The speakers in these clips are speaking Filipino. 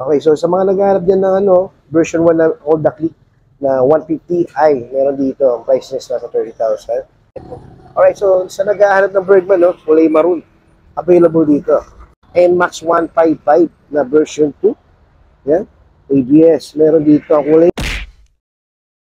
Okay, so sa mga naghahanap dyan ng version 1 na Honda Click na 150i, meron dito. Ang price niya nasa 30,000. Alright, so sa naghahanap ng Bergman, kulay maroon, available dito. NMAX 155 na version 2. Yan. ABS, meron dito ang kulay.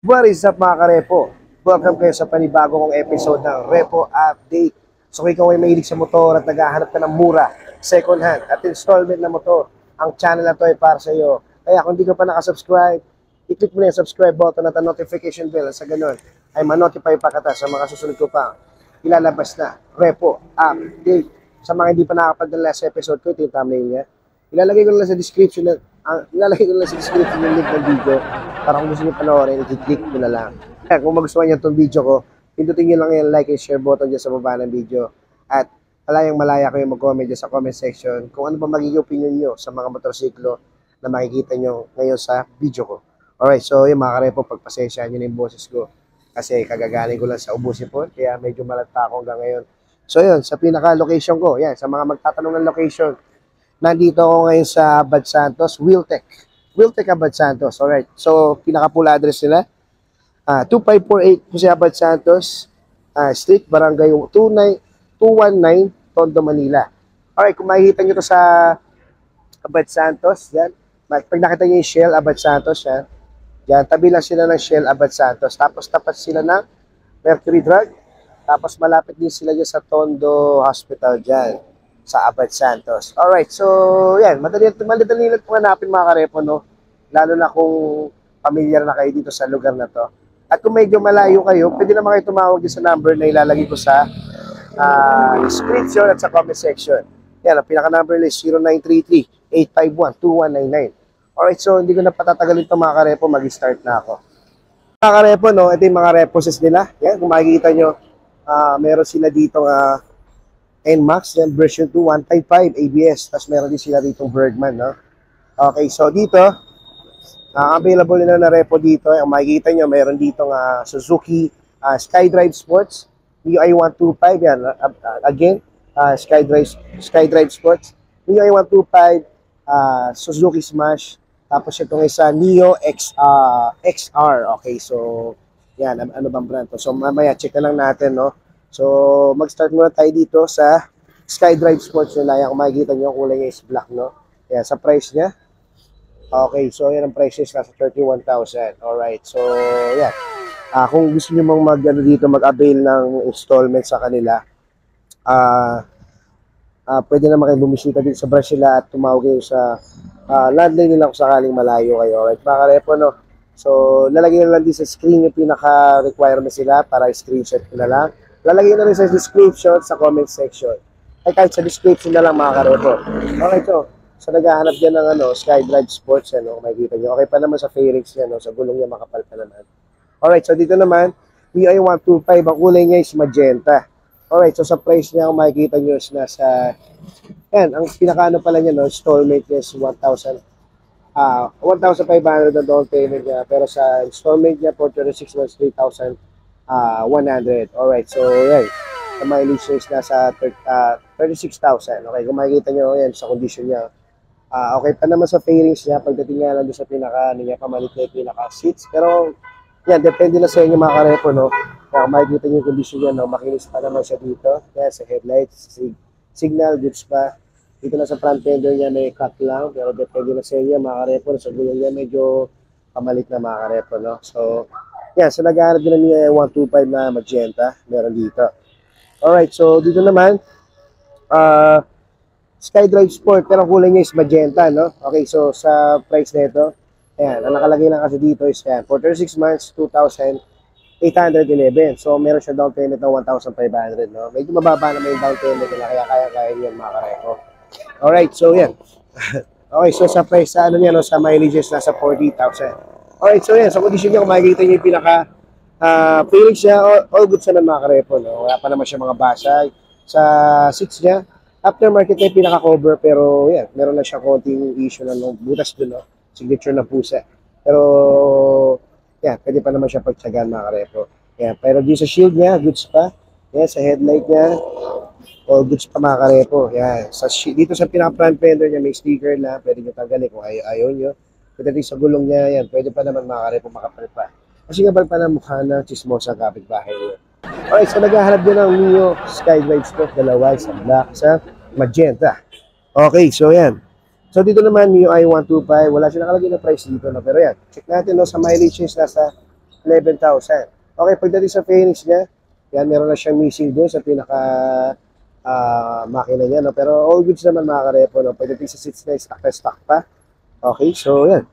What is up mga karepo? Welcome kayo sa panibago kong episode ng Repo Update. So kung ikaw ay mahilig sa motor at naghahanap ka ng mura, second hand at installment na motor, ang channel na to ay para sa iyo. Kaya kung hindi ka pa nakasubscribe, i-click mo na yung subscribe button at ang notification bell. Sa ganun ay ma-notify pa kita sa mga susunod ko pa ilalabas na Repo Update. Sa mga hindi pa nakapag-download sa episode ko, ito yung thumbnail niya. Ilalagay ko lang sa description ng link ng video para kung gusto niyo panoorin, i-click mo na lang. Kaya kung magustuhan niyo itong video ko, pindutin niyo lang yung like and share button dyan sa baba ng video. At malaya kayo mag-comment dyan sa comment section kung ano ba magiging opinion niyo sa mga motorsiklo na makikita niyo ngayon sa video ko. Alright, so yung mga karepo, pagpasensyahan niyo na yung boses ko kasi kagagaling ko lang sa Ubusipon, kaya medyo malata ako hanggang ngayon. So yun, sa pinaka-location ko, yan, sa mga magtatanong ng location, nandito ako ngayon sa Abad Santos, Wiltec Abad Santos. Alright, so pinaka-full address nila, 2548 Jose Abad Santos Street, Barangay 219, Tondo, Manila. Alright, kung makikita nyo to sa Abad Santos, yan. Pag nakita nyo yung Shell Abad Santos, yan. Yan, tabi lang sila ng Shell Abad Santos. Tapos tapat sila ng Mercury Drug. Tapos malapit din sila dyan sa Tondo Hospital dyan, sa Abad Santos. Alright, so yan, madali lang itong hanapin mga karepo, no? Lalo na kung familiar na kayo dito sa lugar na to. At kung medyo malayo kayo, pwede naman kayo tumawag din sa number na ilalagay ko sa description at sa comment section. Yan, ang pinaka-number is 0933-851-2199. Alright, so hindi ko na patatagalin ito mga karepo, mag-start na ako. Mga karepo, no, ito yung mga reposes nila. Yan, kung makikita nyo, meron sila dito NMAX, yan, version 2, 155 ABS. Tapos meron din sila ditong Bergman, no? Okay, so dito, available nila na repo dito. Ang makikita nyo, meron dito Suzuki SkyDrive Sports, MIUI 125, yan. Again, SkyDrive Sports, MIUI 125, Suzuki Smash, tapos itong isa, Neo XR. Okay, so, yan, ano bang brand to? So, mamaya, check na lang natin, no? So, mag-start muna tayo dito sa SkyDrive Sports nila. Yan, kung makikita nyo, kulay niya is black, no? Yan, sa price niya. Okay, so yan ang price is nasa 31,000. Alright, so yan. Kung gusto nyo mag-avail ng installment sa kanila, pwede naman kayo bumisita dito sa branch nila at tumawag kayo sa landline nila kung sakaling malayo kayo. Alright, mga karepo, no? So, lalagay na lang din sa screen yung pinaka-requirement sila para screenshot ko na lang. Lalagay na rin sa description sa comment section. Ay, kahit sa description na lang mga karepo. Okay, so, sa naghahanap dyan ng SkyDrive Sports, makikita nyo. Okay pa naman sa fairings niya, sa gulong niya makapal pa naman. Alright, so dito naman, MIUI 125, ang kulay niya is magenta. Alright, so sa price niya, kung makikita nyo is nasa, yan, ang pinakaano pala niya, installment niya is 1,500 na down payment niya, pero sa installment niya for 36 months, 3,100. Alright, so yan, sa mileage niya is nasa 36,000. Okay, kung makikita nyo, yan, sa condition niya, okay pa naman sa fairings niya, pagdating nga lang doon sa pamalit na yung pinaka-seats. Pero, yan, depende na sa inyo mga karepo, no? Kaya makikita niyo yung condition niya, no? Makinis pa naman siya dito. Yan, sa headlights, signal, goods pa. Dito na sa front fender niya may cut lang, pero depende na sa inyo mga karepo. Sa gulong niya medyo pamalit na mga karepo, no? So, yan, so nag-aarap din na 125 na magenta, meron dito. Alright, so dito naman, SkyDrive Sport, pero ang kulay niya is magenta, no? Okay, so sa price na ito, ayan, ang nakalagay lang kasi dito is yan, for 36 months, 2,811. So, meron siya down payment ng 1,500, no? Medyo mababa naman yung down payment nila, kaya kaya niyan mga karepo. Alright, so yan. Okay, so sa price, sa niya, no? Sa mileages, nasa 40,000. Alright, so yan, sa condition niya, kung makikita niyo yung feelings niya, all good sa mga karepo, no? Wala pa naman siya mga basag. Sa seats niya, aftermarket na yung pinaka-cover, pero yan, meron na siya konting issue na butas doon, no? Signature na pusa. Pero, yan, pwede pa naman siya pagtsagaan mga karepo. Yan, pero di sa shield niya, goods pa. Yan, sa headlight niya, All goods pa mga karepo. Yan. Dito sa pinaka-front fender niya, may sticker na. Pwede nyo tanggalin kung ayaw nyo. Pwede sa gulong niya, yan. Pwede pa naman mga karepo makapal pa. Kasi kapal pa ng mukha ng chismosa kapitbahay niyo. Alright, so naghahanap din ng Mio Skydrive Sport, dalawa, sa black, sa magenta. Okay, so yan. So dito naman, Mio i125, wala siya nakalagay na price dito, no? Pero yan, check natin, no, sa mileage is nasa 11,000. Okay, pagdating sa Phoenix niya, yan, meron na siyang missing doon sa pinaka makina niya, no? Pero all goods naman mga karepo, no? Pagdating sa seats na stock pa. Okay, so yan.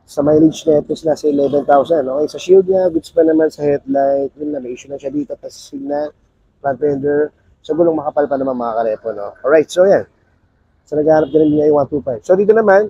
Sa mileage na ito is nasa 11,000. Okay, sa shield niya, goods pa naman sa headlight. Yun na, may issue na siya dito, pa sa signal, front fender. Sa gulong makapal pa naman mga karepo, no? Alright, so yan. So naghahanap din niya yung 125. So dito naman,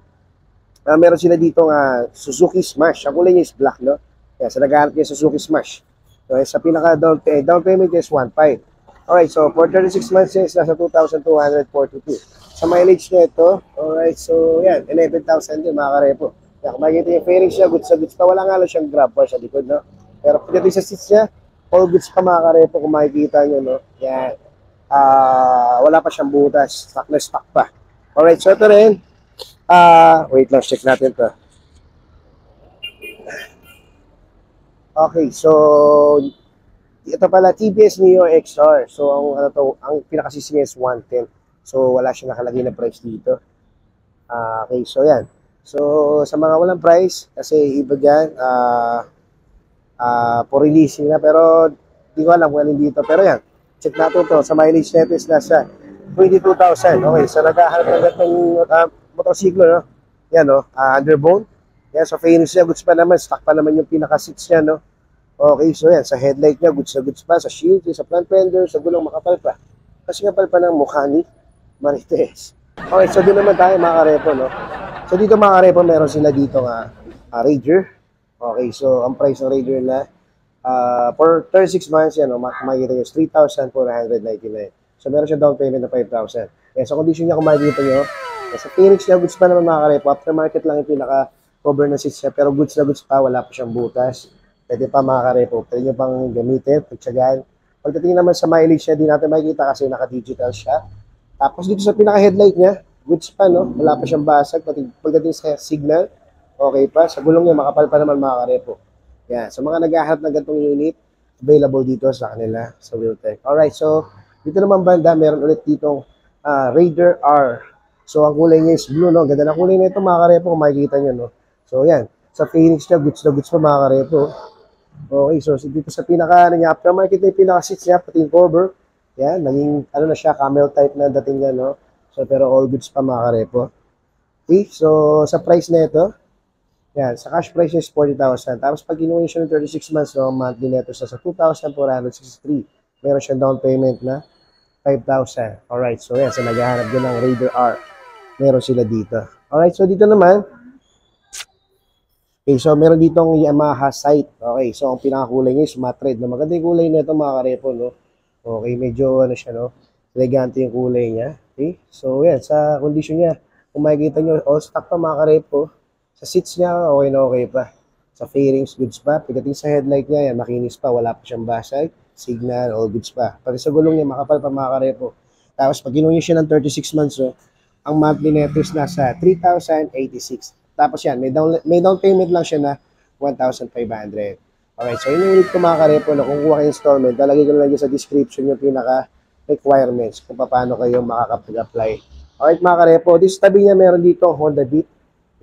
meron sila dito nga Suzuki Smash. Ang kulay niya is black, no? Yan, so naghahanap niya Suzuki Smash. So sa pinaka down payment niya is 1.5. Alright, so for 36 months is nasa 2,242. Sa mileage niya ito, alright, so yan, 11,000 din mga karepo. Yan, kung makikita yung fairing siya, goods sa goods pa. Wala nga lang siyang grab bar sa likod, no? Pero pagdating sa seats niya, all goods pa mga karepo kung makikita nyo, no? Yan. Wala pa siyang butas. Stock na stock pa. Alright, so ito rin. Wait lang, check natin to. Okay, so ito pala, TVS Neo XR. So ang pinaka-CC niya is 110. So wala siyang nakalagay na price dito. Okay, so yan. So sa mga walang price, kasi iba dyan, for releasing na, pero di ko alam kung alin dito. Pero yan, check natin to. Sa mileage net is nasa 22,000. Okay, so naghahanap na itong motorsiklo, no? Yan, no? Underbone. Yan, so Phoenix niya, goods pa naman. Stock pa naman yung pinaka-seats niya, no? Okay, so yan, sa headlight niya, goods pa. Sa shield, sa front fender, sa gulong, makapal pa. Kasi kapal pa ng mukha ni Marites. Okay, so doon naman tayo, mga karepo, no? So dito, mga karepo, meron sila dito nga Raider. Okay, so ang price ng Raider na for 36 months, yan, no? Makikita nyo, 3,499. So, meron siya down payment na 5,000. Kaya sa condition niya, kung makikita nyo, sa Phoenix niya, goods pa naman mga karepo. Aftermarket lang yung pinaka-cover na seats niya. Pero goods na goods pa, wala pa siyang butas. Pwede pa mga karepo. Pwede nyo pang gamitin, pagtsagaan. Pagdating naman sa mileage niya, di natin makikita kasi naka-digital siya. Tapos dito sa pinaka-headlight niya, goods pa, no? Wala pa siyang basag. Pagdating sa signal, okay pa. Sa gulong niya, makapal pa naman mga karepo. Yan. So, mga naghahanap ng ganitong unit, available dito sa kanila, sa Wheeltech. Alright, so, dito naman banda, meron ulit ditong Raider R. So, ang kulay niya is blue, no? Ganda na kulay na ito, mga karepo, kung makikita nyo, no? So, yan. Sa Phoenix niya, goods na goods pa, mga karepo. Okay, so, dito sa pinaka, niya, aftermarket na yung pinaka-seats niya, pati yung cover. Yan, naging, na siya, camel type na dating niya, no? So, pero all goods pa, mga karepo. Okay, so, sa price na ito, yan, sa cash price is 40,000. Tapos, pag kinuha siya ng 36 months, no, monthly neto sa 2,463. Meron siyang down payment na 5,000. Alright, so yan, so naghahanap din ng Raider R. Meron sila dito. Alright, so dito naman, okay, so meron ditong Yamaha Sight. Okay, so ang pinakakulay niya is matte red. No? Maganda yung kulay nito mga karepo, no? Okay, medyo ano siya, no? Elegante yung kulay niya. Okay, so yan, sa condition niya, kung makikita nyo, all stock pa mga karepo. Sa seats niya, okay na okay pa. Sa fairings, goods pa. Pagdating sa headlight niya, yan, makinis pa, wala pa siyang basag. Signal, all goods pa. Pati sa gulong niya, makapal pa mga karepo. Tapos pag kinuha siya ng 36 months, so, ang monthly net is nasa 3,086. Tapos yan, may down payment lang siya na 1,500. Alright, so yun yung ulit ko mga karepo, no, kung kuha kayo installment, talagay ko lang sa description yung pinaka-requirements kung paano kayo makakapag-apply. Alright mga karepo, this tabi niya meron dito Honda Beat.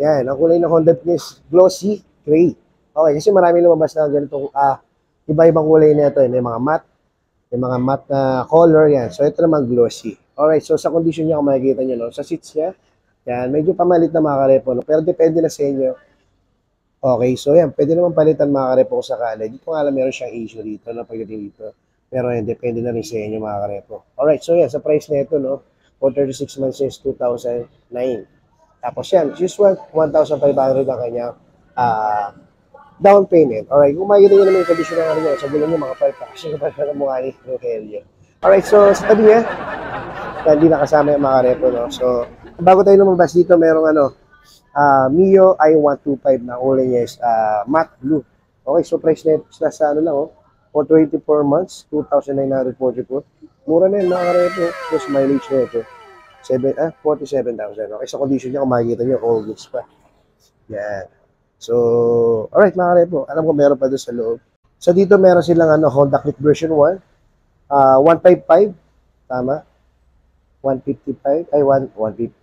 Yan, ang kulay ng Honda Beat is glossy gray. Okay, kasi marami lumabas na ganitong iba-ibang kulay na ito. May mga matte na color yan. So, ito naman glossy. Alright, so sa condition niya, kung makikita nyo, no? Sa seats niya, yan, medyo pamalit na mga karepo, no? Pero depende na sa inyo. Okay, so yan, pwede naman palitan mga karepo kung sakali. Dito nga lang meron siyang issue dito, no? Pagdating dito. Pero yan, depende na rin sa inyo mga karepo. Alright, so yan, sa price na ito, no? For 36 months is 2,009. Tapos yan, usual, 1,500 ang kanyang down payment. Alright, kung makikita nyo naman yung condition ng ano niya, sa gulong niya, mga palpa. Kasi kapal na mukha ni Rogelio. Alright, so sa tabi niya, hindi nakasama yung mga karepo, no? So, bago tayo lumabas dito, merong Mio i125 na kulay niya is matte blue. Okay, so price net nasa ano lang, oh. for 24 months, 2,944. Mura na yun, mga karepo. Plus mileage na ito. 47,000. Okay, sa condition niya, kung makikita niyo, all goods pa. Yan. So, alright mga karepo. Alam ko meron pa doon sa loob. So, dito meron silang Honda Click version 1. 155. Tama. 155. Ay, 150.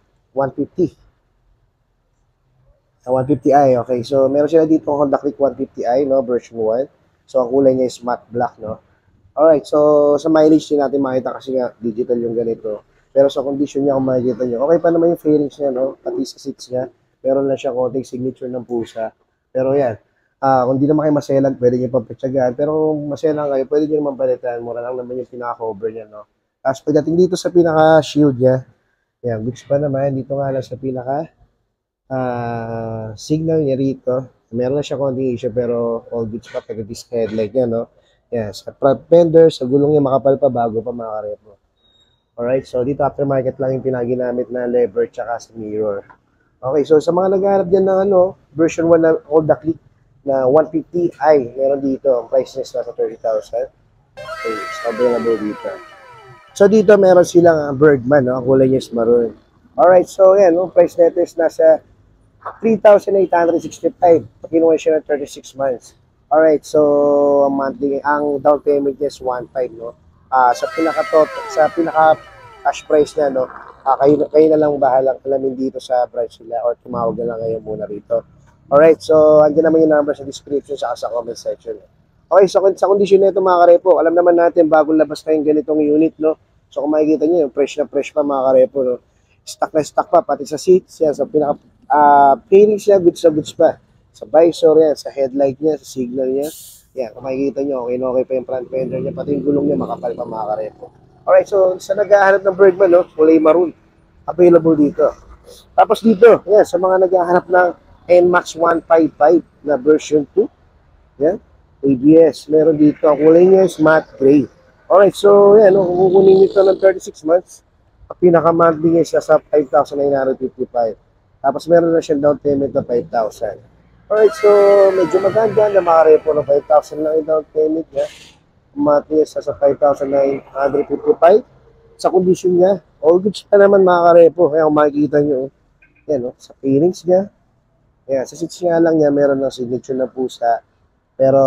150i. Okay. So, meron sila dito Honda Click 150i, no? Version 1. So, ang kulay niya is matte black, no? Alright. So, sa mileage din natin makita kasi nga digital yung ganito. Pero sa condition niya, kung makikita nyo, okay pa naman yung fairings niya, no? Pati sa seats niya. Meron lang siya konting signature ng pusa. Pero yan, kung di naman kayo maselan, pwede nyo papatsagaan. Pero kung maselan kayo, pwede nyo naman balitan. Mura lang naman yung pinaka-cover niya, no? Tapos pagdating dito sa pinaka-shield niya, yan, goods pa naman. Dito nga lang sa pinaka-signal niya rito. Meron na siya konting issue, pero all goods pa. Pagdating sa headlight niya, no? Yan, sa front fender, sa gulong niya, makapal pa, bago pa mga karepo. Alright, so dito aftermarket lang yung pinaginamit na lever tsaka sa mirror. Okay, so sa mga naghahanap dyan ng version 1 na Honda Click na 150i, meron dito. Ang price niya nasa 30,000. Okay, available dito. So dito meron silang Bergman, no? Ang kulay niya is maroon. Alright, so yan, price nito is nasa 3,865. Kinuha siya ng 36 months. Alright, so ang down payment niya is 1.5, no? Sa pinaka cash price niya, no? Kayo na lang bahalang alamin dito sa branch nila or tumawag na lang ngayon muna rito. Alright, so andyan naman yung number sa description sa comment section. Okay, so sa condition nito mga karepo, alam naman natin bagong labas na yung ganitong unit, no? So kung makikita nyo, yung fresh na fresh pa mga karepo, no? Stock na stock pa, pati sa seats, yan, sa pinaka fairings niya, goods pa. Sa visor yan, sa headlight niya, sa signal niya. Yan, kung makikita nyo, okay pa yung front fender niya, pati yung gulong niya, makapal pa mga karepo. Alright, so sa naghahanap ng Bergman, no, kulay maroon, available dito. Tapos dito, yan, sa mga naghahanap ng NMAX 155 na version 2, yan, ABS, meron dito, ang kulay niya is matte gray. Alright, so yan, no, kung kukunin nito ng 36 months, ang pinaka-monthly niya siya sa 5,955. Tapos meron na siyang down payment na 5,000. Alright, so medyo maganda na makarepo ng 5,000 lang yung down payment niya. Matiis sa 5,955. Sa condition niya, all goods pa naman makarepo. Kaya kung makikita nyo, yan, no, sa fairings niya, yan, sa seats niya lang niya, meron ng signature na pusa. Pero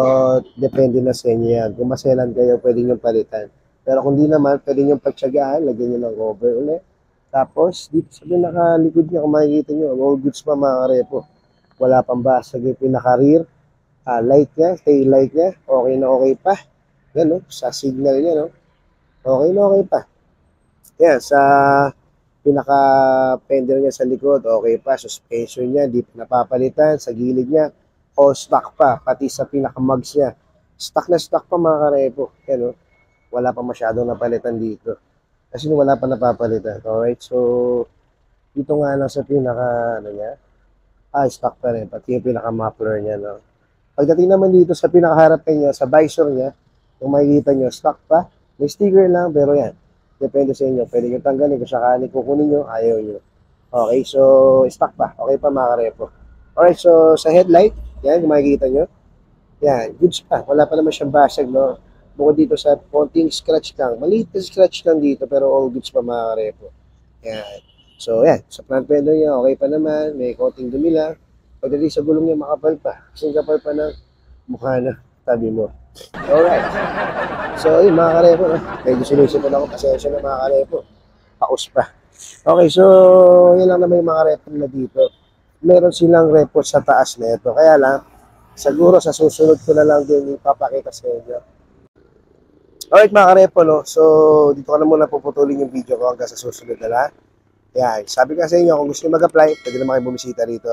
depende na sa inyo yan. Kung maselan kayo, pwede nyo palitan. Pero kung di naman, pwede nyo pagtsagaan, lagyan nyo ng cover ulit. Tapos, dito sa pinakalikod niya, kung makikita nyo, all goods pa makarepo. Wala pang basag yung pinaka-rear. Light niya, tail light niya, okay na okay pa. Yan, no? Sa signal niya, no? Okay na okay pa. Yan, sa pinaka-fender niya sa likod, okay pa. Suspension niya, di pa napapalitan. Sa gilid niya, all stock pa. Pati sa pinaka-mugs niya. Stock na stock pa mga karepo. Yan, no? Wala pa masyadong napalitan dito. Kasi wala pa napapalitan. Alright, so dito nga lang sa pinaka, niya, stock pa rin, pati yung pinaka-muffler niya, no? Pagdating naman dito sa pinakaharap niya, sa visor niya, kung makikita nyo, stock pa. May sticker lang, pero yan. Depende sa inyo. Pwede nyo tanggalin kung sakali kukunin nyo, ayaw nyo. Okay, so, stock pa. Okay pa mga karepo. Alright, so, sa headlight, yan, kung makikita nyo, yan, goods pa. Wala pa naman siyang basag, no? Bukod dito sa konting scratch lang. Maliit na scratch lang dito, pero all goods pa mga karepo. Yan. So, yan. Sa front fender niya, okay pa naman. May konting dumi lang. Pagdating sa gulong niya, makapal pa. Kasi kapal pa ng mukha na. Tabi mo. Alright. So, yun mga karepo. Medyo sinusunod ako. Pasensya na mga karepo. Paus pa. Okay, so, yun lang naman yung mga repo na dito. Meron silang repo sa taas na ito. Kaya lang, siguro sa susunod ko na lang din ipapakita sa inyo. Alright mga karepo, no? So, dito ko na muna puputulin yung video ko hanggang sa susunod na lang. Yan, sabi ka sa inyo, kung gusto nyo mag-apply, pwede naman kayo bumisita rito.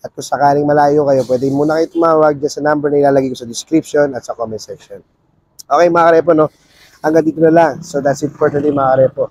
At kung sakaling malayo kayo, pwede muna kayo tumawag dyan sa number na ilalagay ko sa description at sa comment section. Okay mga karepo, no? Hanggang dito na lang. So that's it for today mga karepo.